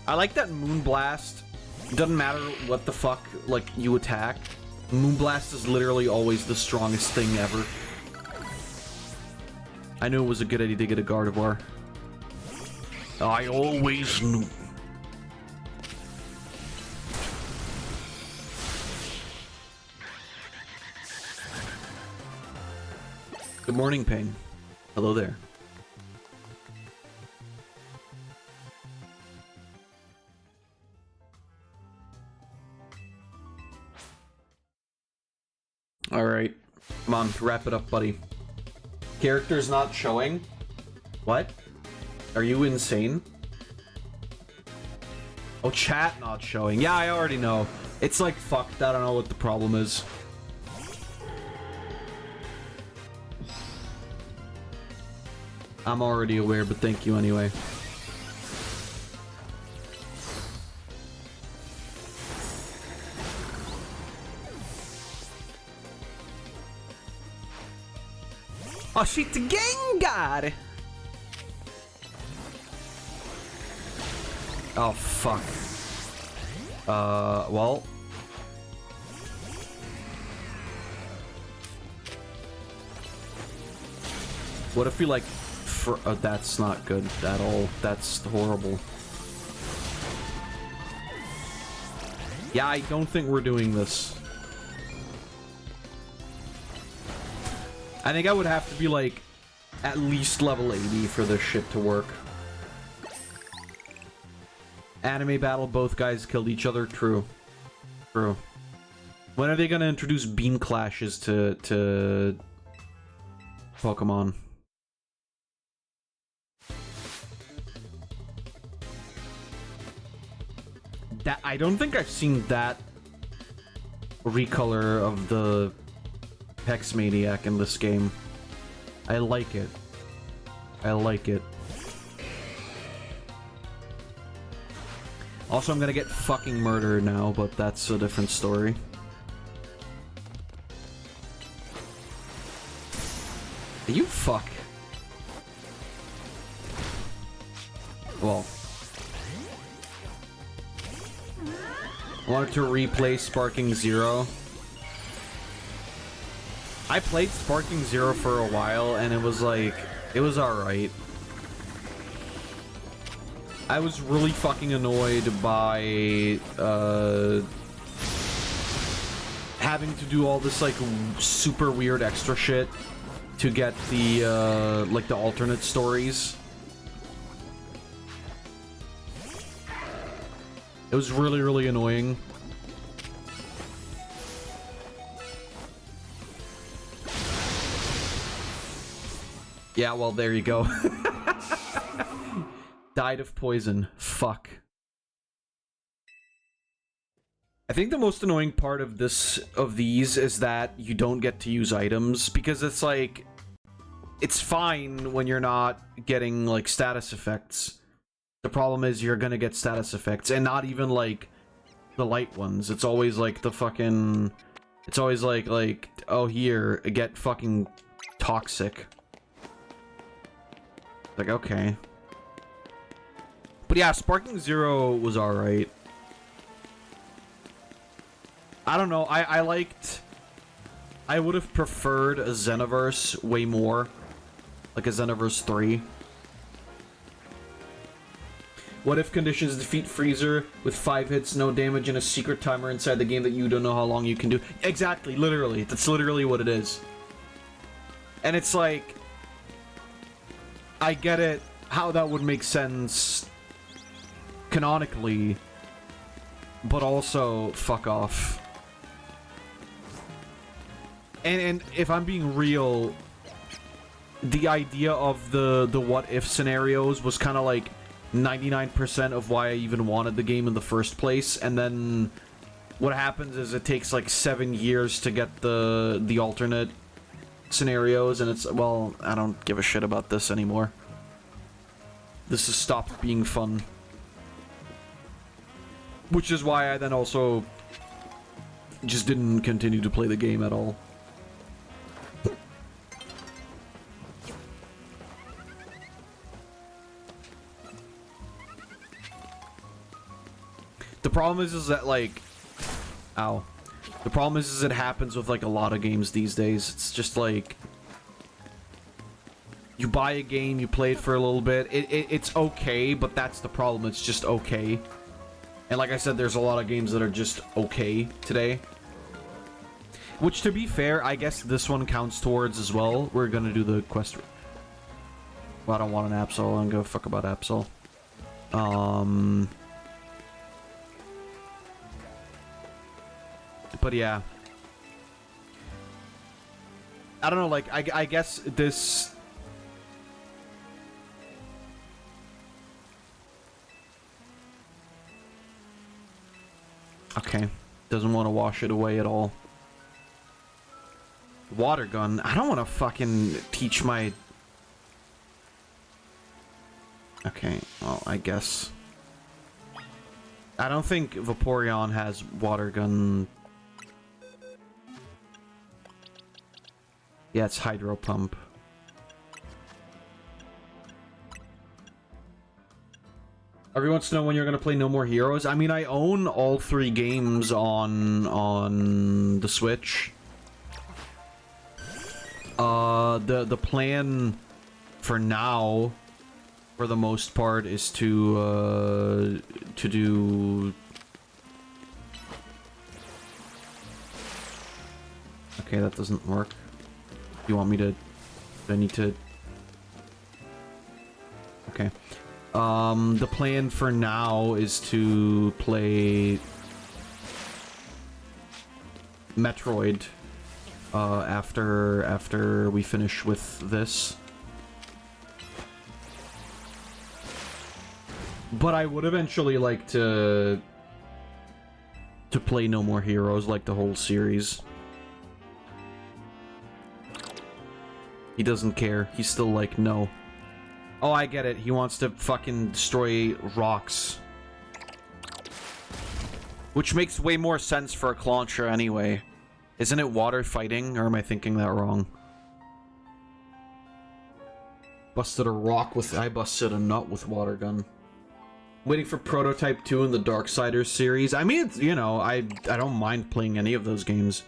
I like that Moonblast. Doesn't matter what the fuck, like, you attack. Moonblast is literally always the strongest thing ever. I knew it was a good idea to get a Gardevoir. I always knew. Good morning, Ping. Hello there. Alright. Come on, wrap it up, buddy. Characters not showing? What? Are you insane? Oh, chat not showing. Yeah, I already know. It's like, fucked. I don't know what the problem is. I'm already aware, but thank you anyway. Oh shit, the Gengar! Oh fuck. Well. What if we like that's not good at all. That's horrible. Yeah, I don't think we're doing this. I think I would have to be like at least level 80 for this shit to work. Anime battle, both guys killed each other. True. True. When are they gonna introduce beam clashes to Pokemon? That I don't think I've seen that recolor of the Hex Maniac in this game. I like it. I like it. Also, I'm gonna get fucking murdered now, but that's a different story. You fuck. Well. I wanted to replay Sparking Zero. I played Sparking Zero for a while, and it was like, it was alright. I was really fucking annoyed by, having to do all this, like, super weird extra shit to get the, like, the alternate stories. It was really, really annoying. Yeah, well, there you go. Died of poison. Fuck. I think the most annoying part of these is that you don't get to use items, because it's like, it's fine when you're not getting like status effects. The problem is you're gonna get status effects, and not even like the light ones. It's always like the fucking, it's always like oh, here, get fucking toxic. Like, okay. But yeah, Sparking Zero was alright. I don't know, I liked... I would have preferred a Xenoverse way more. Like a Xenoverse 3. What if conditions defeat Freezer with 5 hits, no damage, and a secret timer inside the game that you don't know how long you can do? Exactly, literally. That's literally what it is. And it's like... I get it, how that would make sense canonically, but also, fuck off. And if I'm being real, the idea of the what-if scenarios was kind of like 99% of why I even wanted the game in the first place, and then what happens is it takes like 7 years to get the alternate scenarios, and it's, well, I don't give a shit about this anymore. This has stopped being fun. Which is why I then also just didn't continue to play the game at all. problem is that, like... Ow. The problem is it happens with, like, a lot of games these days. It's just, like... You buy a game, you play it for a little bit. It's okay, but that's the problem. It's just okay. And like I said, there's a lot of games that are just okay today. Which, to be fair, I guess this one counts towards as well. We're gonna do the quest... Well, I don't want an Absol. I don't give a fuck about Absol. But yeah. I don't know, like, I guess this... Okay. Doesn't want to wash it away at all. Water gun. I don't want to fucking teach my... Okay, well, I guess. I don't think Vaporeon has water gun. Yeah, it's Hydro Pump. Everyone wants to know when you're gonna play No More Heroes. I mean, I own all 3 games on the Switch. The plan for now, for the most part, is to do... Okay, that doesn't work. You want me to... I need to... Okay. The plan for now is to play Metroid after we finish with this. But I would eventually like to play No More Heroes, like the whole series. He doesn't care. He's still like, no. Oh, I get it. He wants to fucking destroy rocks. Which makes way more sense for a Clauncher anyway. Isn't it water fighting, or am I thinking that wrong? Busted a rock with... I busted a nut with water gun. Waiting for Prototype 2 in the Darksiders series. I mean, it's, you know, I don't mind playing any of those games.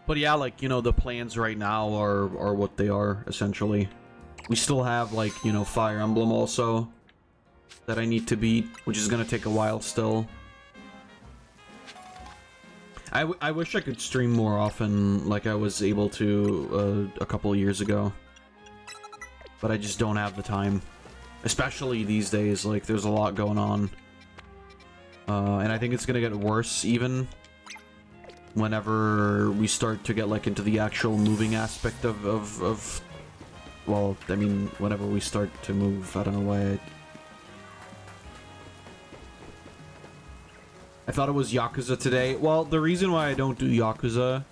But yeah, like, you know, the plans right now are what they are, essentially. We still have, like, you know, Fire Emblem also that I need to beat, which is gonna take a while still. I wish I could stream more often like I was able to a couple of years ago. But I just don't have the time. Especially these days, like, there's a lot going on. And I think it's gonna get worse, even whenever we start to get, like, into the actual moving aspect of well, I mean, whenever we start to move. I don't know why I thought it was Yakuza today. Well, the reason why I don't do Yakuza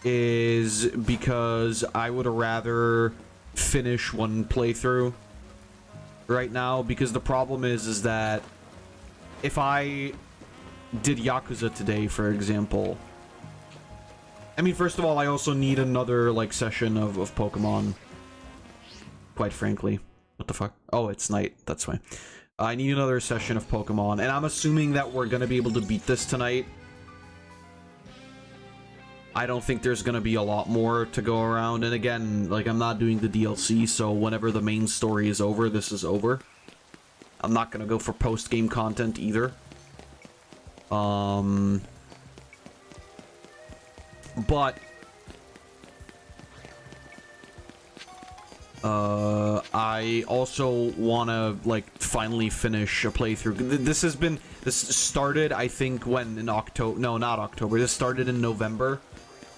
is because I would rather finish one playthrough right now, because the problem is that if I did Yakuza today, for example, I mean, first of all, I also need another, like, session of Pokemon, quite frankly. What the fuck? Oh, it's night, that's why. I need another session of Pokemon, and I'm assuming that we're gonna be able to beat this tonight. I don't think there's gonna be a lot more to go around, and again, like, I'm not doing the DLC, so whenever the main story is over, this is over. I'm not gonna go for post-game content either. But I also want to, like, finally finish a playthrough. This started, I think, when in October. No, not October. This started in November,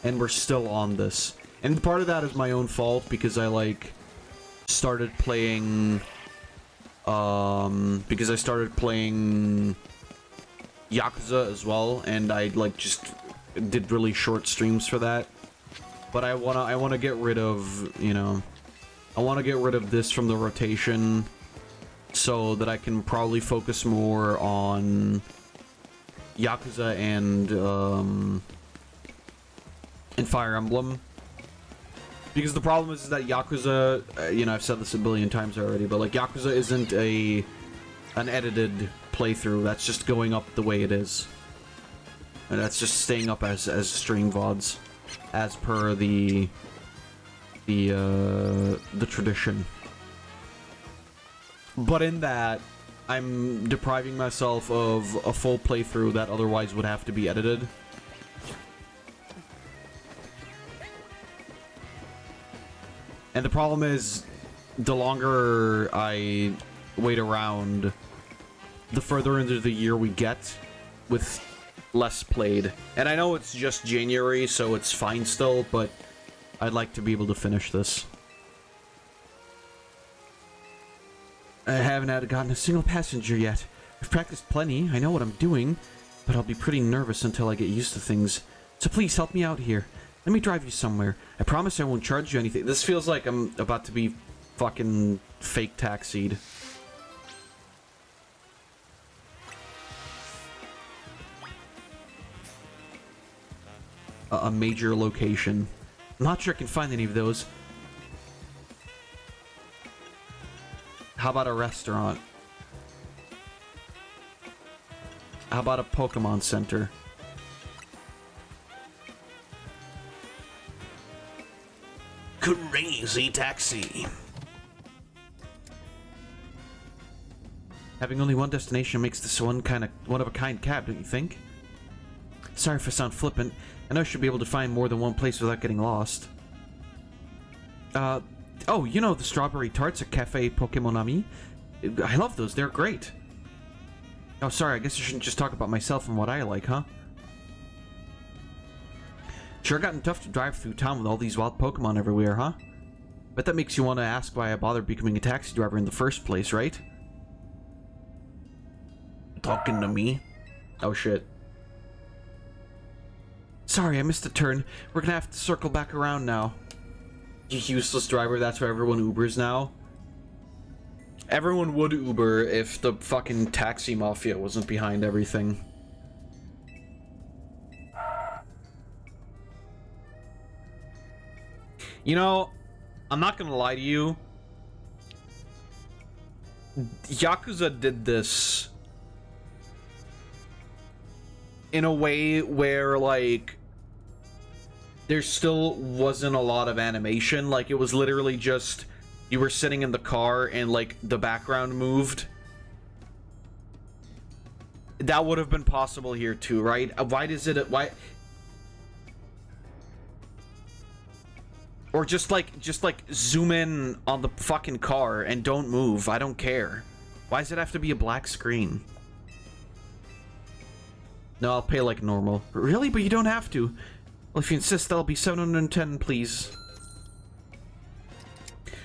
and we're still on this. And part of that is my own fault, because I, like, started playing Yakuza as well, and I, like, just did really short streams for that. But I wanna get rid of, you know, I want to get rid of this from the rotation so that I can probably focus more on Yakuza and in Fire Emblem. Because the problem is that Yakuza, you know, I've said this a billion times already, but like Yakuza isn't an edited playthrough. That's just going up the way it is. And that's just staying up as stream VODs, as per the tradition. But in that, I'm depriving myself of a full playthrough that otherwise would have to be edited. And the problem is, the longer I wait around, the further into the year we get with less played. And I know it's just January, so it's fine still, but I'd like to be able to finish this. I haven't gotten a single passenger yet. I've practiced plenty, I know what I'm doing, but I'll be pretty nervous until I get used to things. So please help me out here. Let me drive you somewhere. I promise I won't charge you anything. This feels like I'm about to be fucking fake taxied. A major location. I'm not sure I can find any of those. How about a restaurant? How about a Pokemon Center? Crazy taxi. Having only one destination makes this one of a kind cab, don't you think? Sorry if I sound flippant. I know I should be able to find more than one place without getting lost. Oh, you know the strawberry tarts at Cafe Pokémonami? I love those, they're great. Oh, sorry, I guess I shouldn't just talk about myself and what I like, huh? Sure gotten tough to drive through town with all these wild Pokemon everywhere, huh? Bet that makes you want to ask why I bothered becoming a taxi driver in the first place, right? Talking to me? Oh, shit. Sorry, I missed a turn. We're gonna have to circle back around now. You useless driver, that's why everyone Ubers now? Everyone would Uber if the fucking taxi mafia wasn't behind everything. You know, I'm not gonna lie to you. Yakuza did this in a way where, like, there still wasn't a lot of animation. Like, it was literally just, you were sitting in the car and, like, the background moved. That would have been possible here too, right? Why does it, why... Or just like zoom in on the fucking car and don't move. I don't care. Why does it have to be a black screen? No, I'll pay like normal. Really? But you don't have to. Well, if you insist, that'll be 710, please.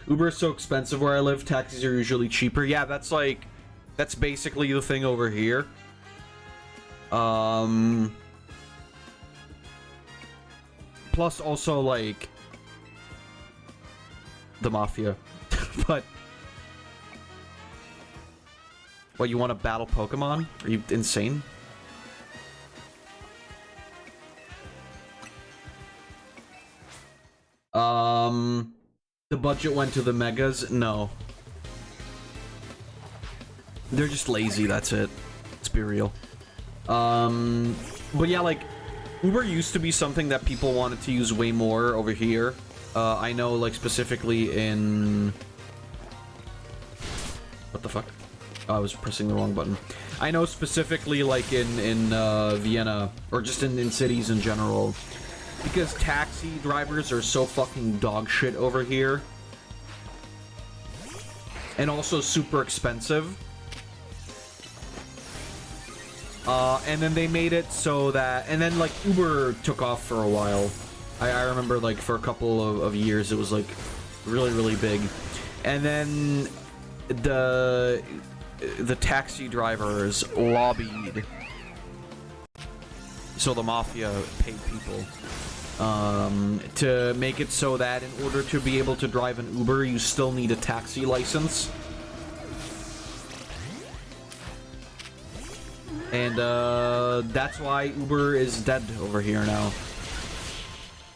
Uber is so expensive where I live. Taxis are usually cheaper. Yeah, that's like... That's basically the thing over here. Plus also, like... the mafia. But... What, you want to battle Pokemon? Are you insane? The budget went to the megas? No. They're just lazy, that's it. Let's be real. But yeah, like, Uber used to be something that people wanted to use way more over here. I know, like, specifically in... What the fuck? Oh, I was pressing the wrong button. I know specifically, like, in Vienna, or just in cities in general, because taxi drivers are so fucking dog shit over here. And also super expensive. And then they made it so that... And then, like, Uber took off for a while. I remember, like, for a couple of years, it was, like, really, really big. And then the taxi drivers lobbied. So the mafia paid people to make it so that in order to be able to drive an Uber, you still need a taxi license. And that's why Uber is dead over here now.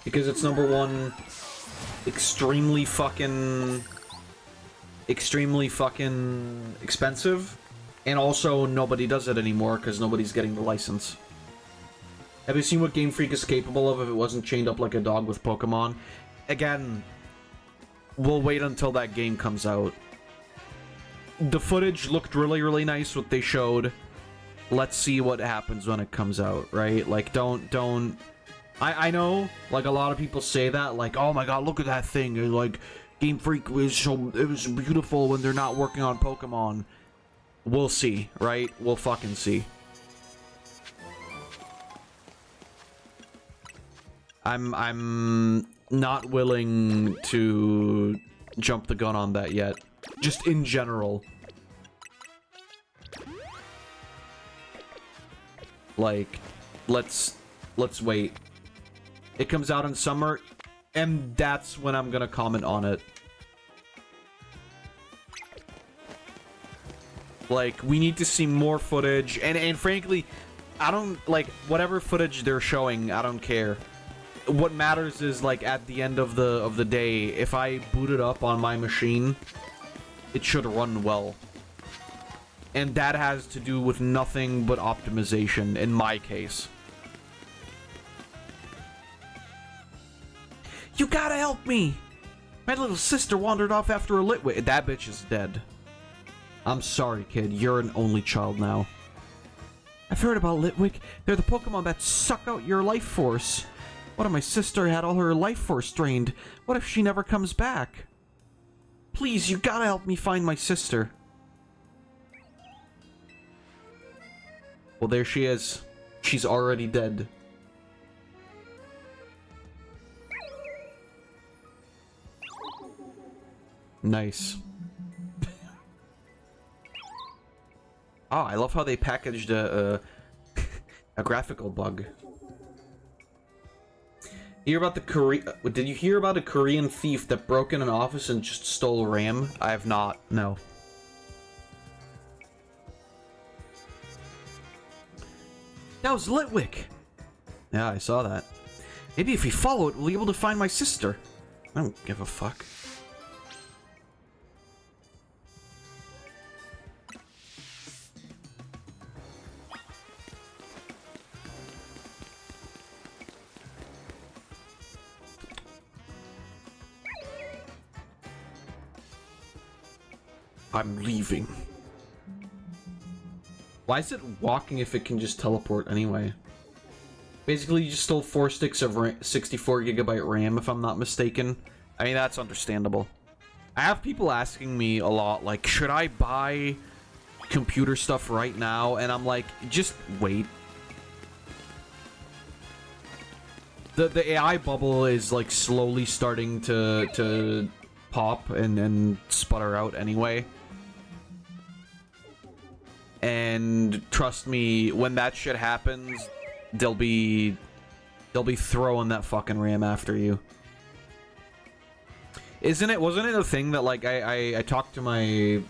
Because it's number one, extremely fucking expensive, and also nobody does it anymore because nobody's getting the license. Have you seen what Game Freak is capable of if it wasn't chained up like a dog with Pokemon? Again, we'll wait until that game comes out. The footage looked really, really nice, what they showed. Let's see what happens when it comes out, right? Like, don't... I know, like, a lot of people say that, like, oh my god, look at that thing, and, like, Game Freak was so... It was beautiful when they're not working on Pokemon. We'll see, right? We'll fucking see. I'm not willing to jump the gun on that yet. Just in general. Like, let's wait. It comes out in summer, and that's when I'm gonna comment on it. Like, we need to see more footage, and frankly, I don't, like, whatever footage they're showing, I don't care. What matters is, like, at the end of the day, if I boot it up on my machine, it should run well. And that has to do with nothing but optimization, in my case. You gotta help me! My little sister wandered off after a Litwick. That bitch is dead. I'm sorry, kid. You're an only child now. I've heard about Litwick. They're the Pokemon that suck out your life force. What if my sister had all her life force drained? What if she never comes back? Please, you gotta help me find my sister. Well, there she is. She's already dead. Nice. Oh, I love how they packaged a graphical bug. Hear about the Did you hear about a Korean thief that broke in an office and just stole RAM? I have not. No. That was Litwick. Yeah, I saw that. Maybe if we follow it, we'll be able to find my sister. I don't give a fuck. I'm leaving. Why is it walking if it can just teleport anyway? Basically, you just stole 4 sticks of 64GB RAM, if I'm not mistaken. I mean, that's understandable. I have people asking me a lot, like, should I buy computer stuff right now? And I'm like, just wait. The AI bubble is, like, slowly starting to pop and sputter out anyway. And trust me, when that shit happens, they'll be throwing that fucking RAM after you. Wasn't it a thing that, like, I talked to my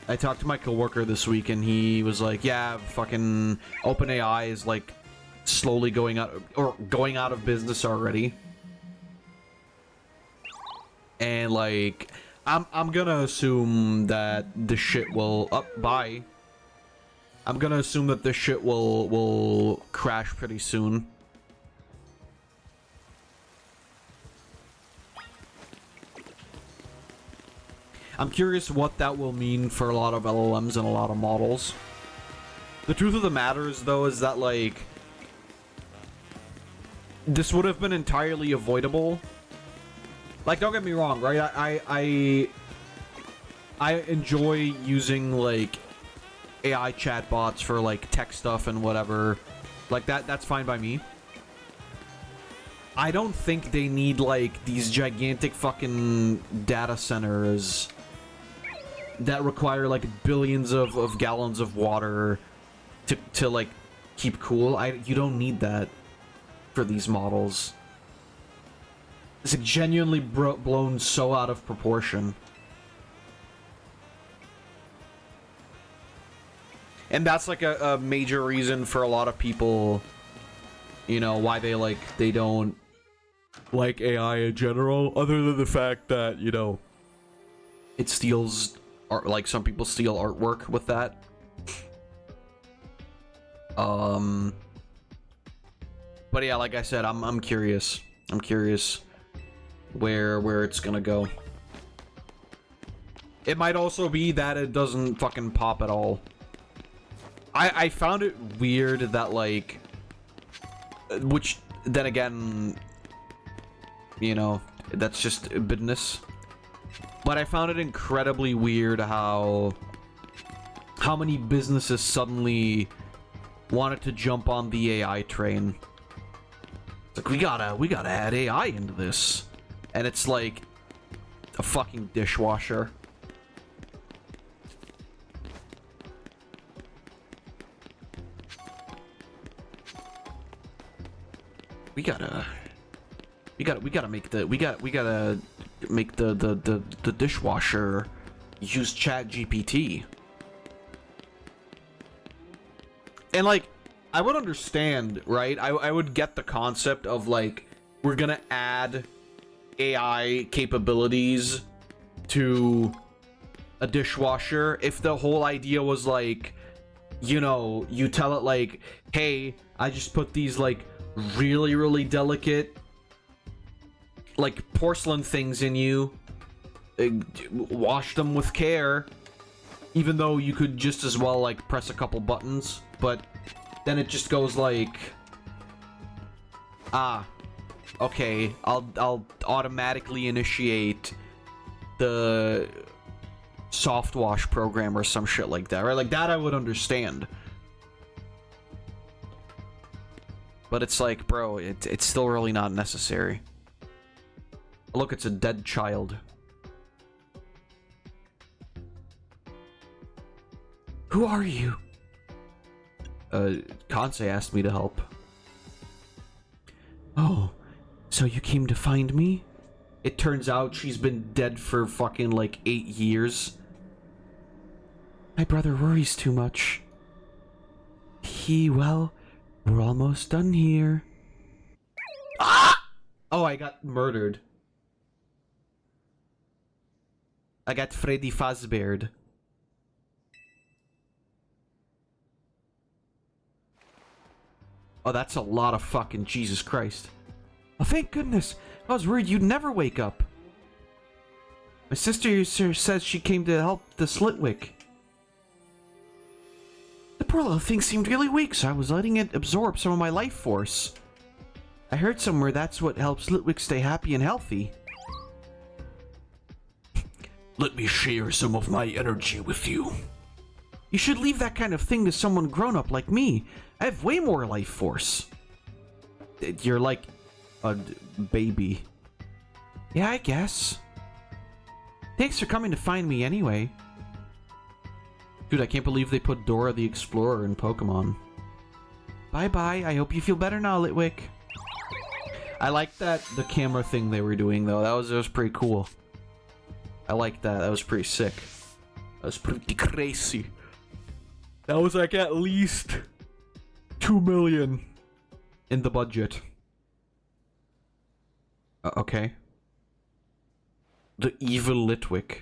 coworker this week, and he was like, yeah, fucking OpenAI is, like, slowly going out of business already. And, like, I'm gonna assume that the shit will bye. I'm gonna assume that this shit will crash pretty soon. I'm curious what that will mean for a lot of LLMs and a lot of models. The truth of the matter is, though, is that, like, this would have been entirely avoidable. Like, don't get me wrong, right? I enjoy using, like, AI chatbots for, like, tech stuff and whatever. Like, that's fine by me. I don't think they need, like, these gigantic fucking data centers that require, like, billions of gallons of water to like, keep cool. You don't need that for these models. It's, like, genuinely blown so out of proportion. And that's, like, a major reason for a lot of people you know, why they don't like AI in general, other than the fact that, you know, it steals art, like some people steal artwork with that. But yeah, like I said, I'm curious. I'm curious where it's gonna go. It might also be that it doesn't fucking pop at all. I found it weird that, like, which then again, you know, that's just business. But I found it incredibly weird how many businesses suddenly wanted to jump on the AI train. It's like, we gotta add AI into this. And it's like a fucking dishwasher. We gotta make the dishwasher use Chat GPT. And like, I would understand, right? I would get the concept of like, we're gonna add AI capabilities to a dishwasher if the whole idea was like, you know, you tell it like, hey, I just put these like really delicate like porcelain things in you, wash them with care, even though you could just as well like press a couple buttons. But then it just goes like, okay, I'll automatically initiate the soft wash program or some shit like that, right? Like that I would understand. But it's like, bro, it's still really not necessary. Look, it's a dead child. Who are you? Kansei asked me to help. Oh, so you came to find me? It turns out she's been dead for fucking like 8 years. My brother worries too much. Well, we're almost done here. Ah! Oh, I got murdered. I got Freddy Fazbear. Oh, that's a lot of fucking Jesus Christ. Oh, thank goodness. I was worried you'd never wake up. My sister says she came to help the Slitwick. The poor little thing seemed really weak, so I was letting it absorb some of my life force. I heard somewhere that's what helps Slitwick stay happy and healthy. Let me share some of my energy with you. You should leave that kind of thing to someone grown-up like me. I have way more life force. You're like a baby. Yeah, I guess. Thanks for coming to find me anyway. Dude, I can't believe they put Dora the Explorer in Pokemon. Bye-bye. I hope you feel better now, Litwick. I like that the camera thing they were doing, though. That was pretty cool. I like that. That was pretty sick. That was pretty crazy. That was like at least 2 million in the budget. Okay. The evil Litwick.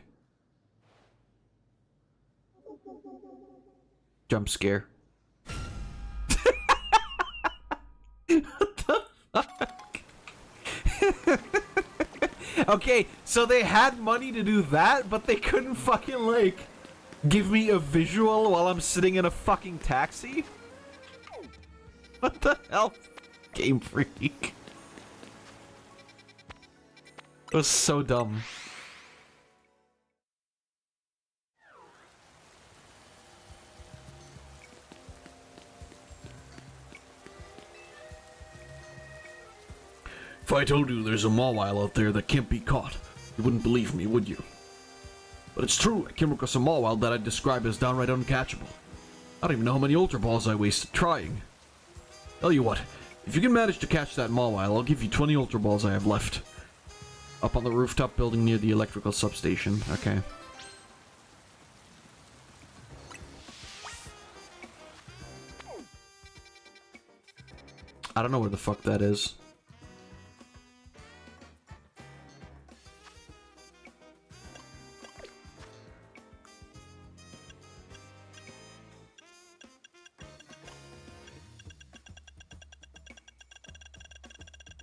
Jump scare. What the fuck? Okay, so they had money to do that, but they couldn't fucking, like, give me a visual while I'm sitting in a fucking taxi? What the hell? Game Freak. It was so dumb. If I told you there's a Mawile out there that can't be caught, you wouldn't believe me, would you? But it's true, I came across a Mawile that I'd describe as downright uncatchable. I don't even know how many Ultra Balls I wasted trying. Tell you what, if you can manage to catch that Mawile, I'll give you 20 Ultra Balls I have left. Up on the rooftop building near the electrical substation. Okay. I don't know where the fuck that is.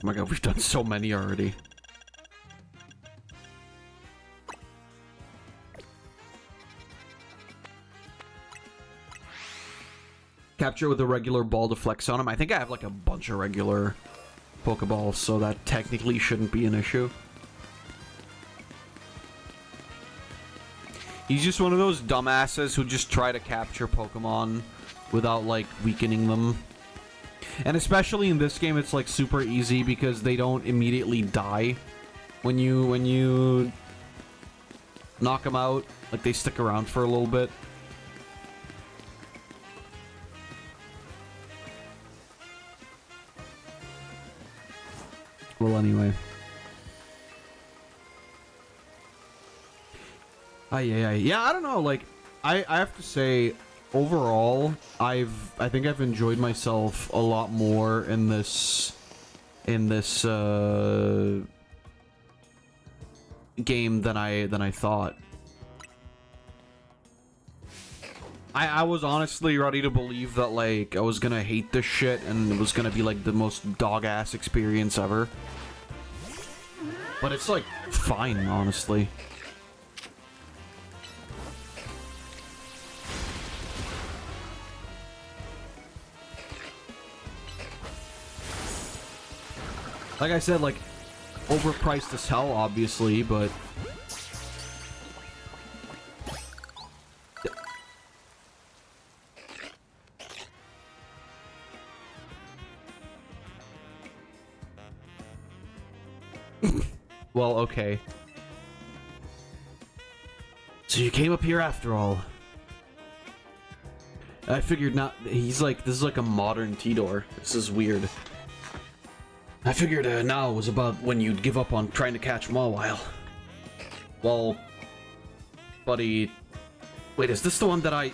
Oh my god, we've done so many already. Capture with a regular ball to flex on him. I think I have like a bunch of regular Pokeballs, so that technically shouldn't be an issue. He's just one of those dumbasses who just try to capture Pokemon without like weakening them. And especially in this game, it's like super easy because they don't immediately die when you knock them out. Like they stick around for a little bit. Well, anyway. Yeah, I don't know. Like, I have to say, overall, I think I've enjoyed myself a lot more in this game than I thought. I was honestly ready to believe that like I was gonna hate this shit and it was gonna be like the most dog-ass experience ever. But it's like fine, honestly. Like I said, like, overpriced as hell, obviously, but... Well, okay. So you came up here after all. I figured not... He's like... This is like a modern T-Door. This is weird. I figured now was about when you'd give up on trying to catch Mawile. Well, buddy... Wait, is this the one that I...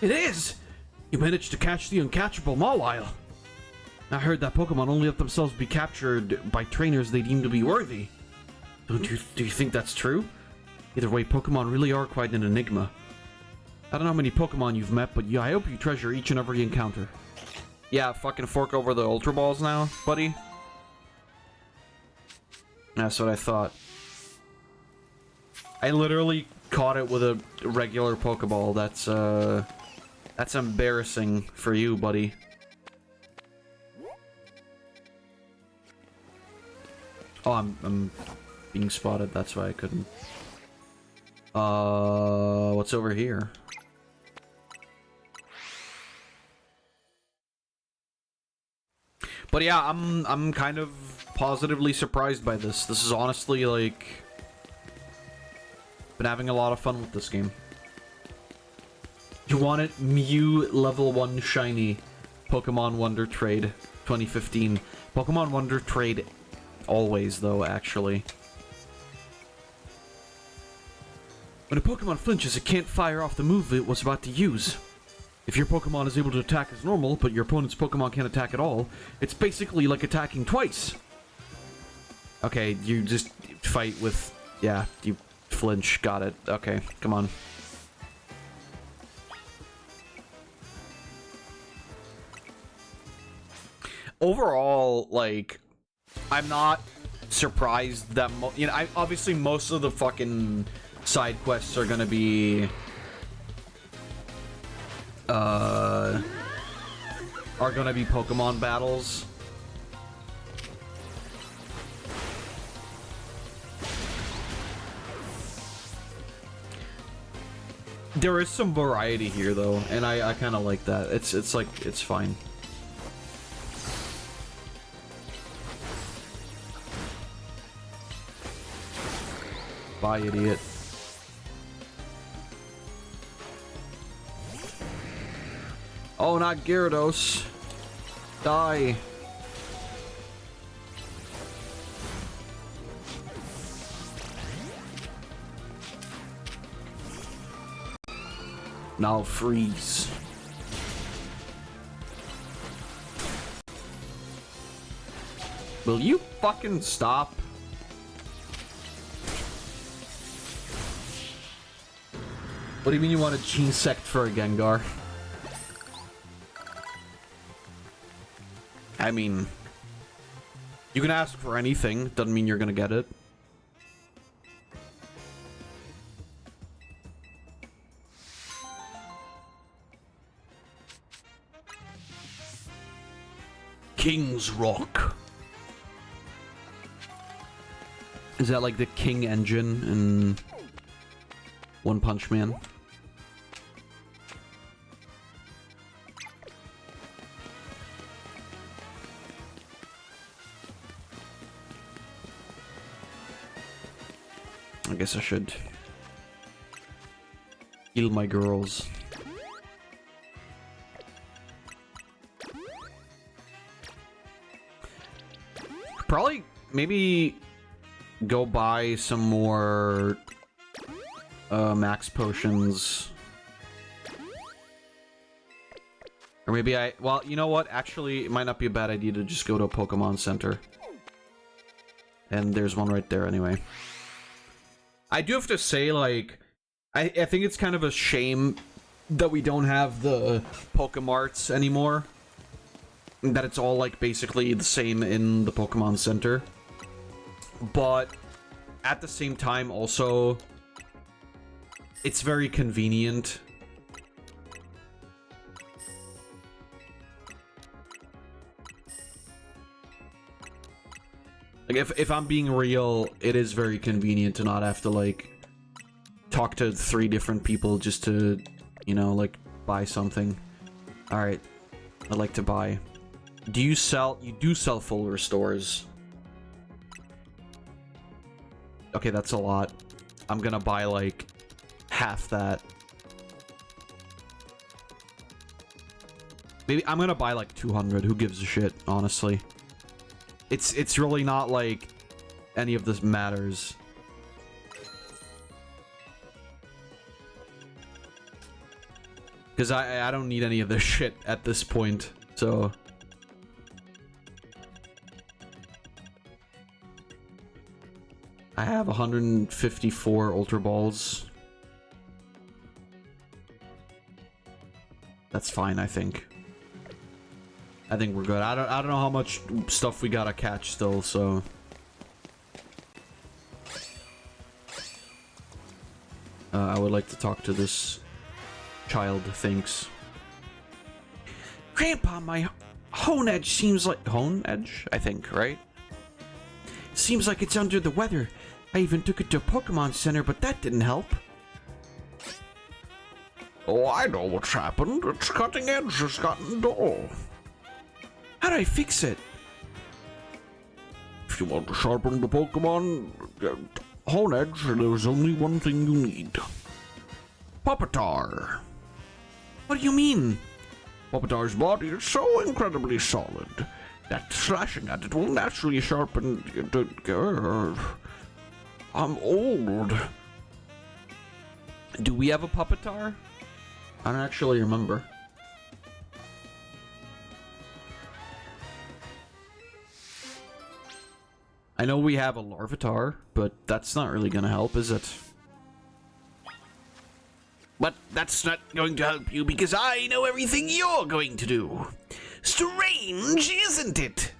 It is! You managed to catch the uncatchable Mawile. I heard that Pokemon only let themselves be captured by trainers they deem to be worthy. Do you think that's true? Either way, Pokemon really are quite an enigma. I don't know how many Pokemon you've met, but yeah, I hope you treasure each and every encounter. Yeah, fucking fork over the Ultra Balls now, buddy. That's what I thought. I literally caught it with a regular Pokeball. That's embarrassing for you, buddy. Oh, I'm being spotted. That's why I couldn't. What's over here? But yeah, I'm kind of positively surprised by this. This is honestly like been having a lot of fun with this game. You want it? Mew level 1 shiny Pokemon Wonder Trade 2015. Pokemon Wonder Trade always though, actually. When a Pokemon flinches, it can't fire off the move it was about to use. If your Pokemon is able to attack as normal, but your opponent's Pokemon can't attack at all, it's basically like attacking twice. Okay, you just fight with... Yeah, you flinch. Got it. Okay, come on. Overall, like, I'm not surprised that... you know, obviously most of the fucking side quests are gonna be... are gonna be Pokemon battles. There is some variety here though, and I kind of like that. It's like, it's fine. Bye, idiot. Oh, not Gyarados. Die. Now freeze. Will you fucking stop? What do you mean you want a Gene Sect for a Gengar? I mean, you can ask for anything, doesn't mean you're gonna get it. King's Rock. Is that like the King engine in One Punch Man? I guess I should heal my girls. Probably, maybe go buy some more max potions. Or maybe well, you know what? Actually, it might not be a bad idea to just go to a Pokemon Center. And there's one right there anyway. I do have to say, like, I think it's kind of a shame that we don't have the Pokemarts anymore. That it's all, like, basically the same in the Pokemon Center. But at the same time, also, it's very convenient. Like, if I'm being real, it is very convenient to not have to, like, talk to 3 different people just to, you know, like, buy something. Alright, I'd like to buy. Do you sell... You do sell full restores. Okay, that's a lot. I'm gonna buy, like, half that. Maybe I'm gonna buy, like, 200. Who gives a shit, honestly? It's really not like any of this matters. Because I don't need any of this shit at this point, so... I have 154 Ultra Balls. That's fine, I think. I think we're good. I don't know how much stuff we gotta catch still, so... I would like to talk to this child, thanks. Grandpa, my hone edge seems like... Hone edge? I think, right? Seems like it's under the weather. I even took it to a Pokemon Center, but that didn't help. Oh, I know what's happened. Its cutting edge has gotten dull. How do I fix it? If you want to sharpen the Pokemon Hone Edge, there's only one thing you need. Pupitar. What do you mean? Pupitar's body is so incredibly solid that slashing at it will naturally sharpen... I'm old. Do we have a Pupitar? I don't actually remember. I know we have a Larvitar, but that's not really gonna help, is it? But that's not going to help you because I know everything you're going to do. Strange, isn't it?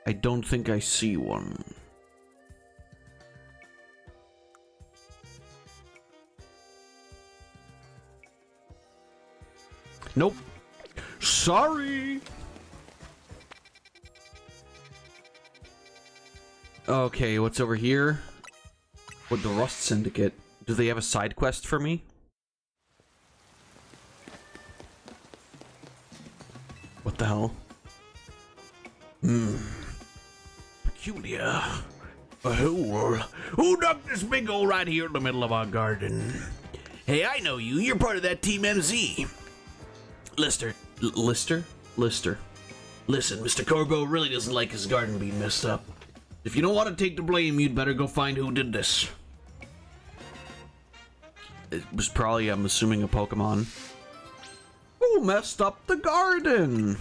I don't think I see one. Nope. Sorry. Okay, what's over here? With the Rust Syndicate. Do they have a side quest for me? What the hell? Peculiar. A hole. Who dug this big hole right here in the middle of our garden? Hey, I know you. You're part of that Team MZ. Lister. Listen, Mr. Corbo really doesn't like his garden being messed up. If you don't want to take the blame, you'd better go find who did this. It was probably, I'm assuming, a Pokemon. Who messed up the garden?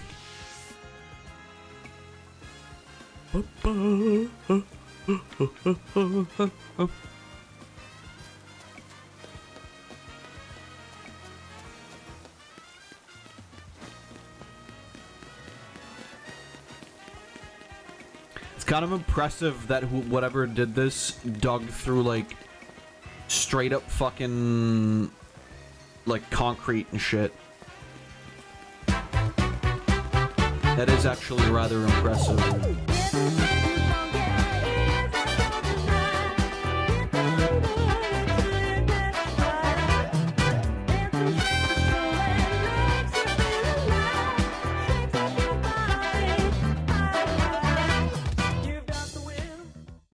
It's kind of impressive that whatever did this dug through, like, straight up fucking, like, concrete and shit. That is actually rather impressive.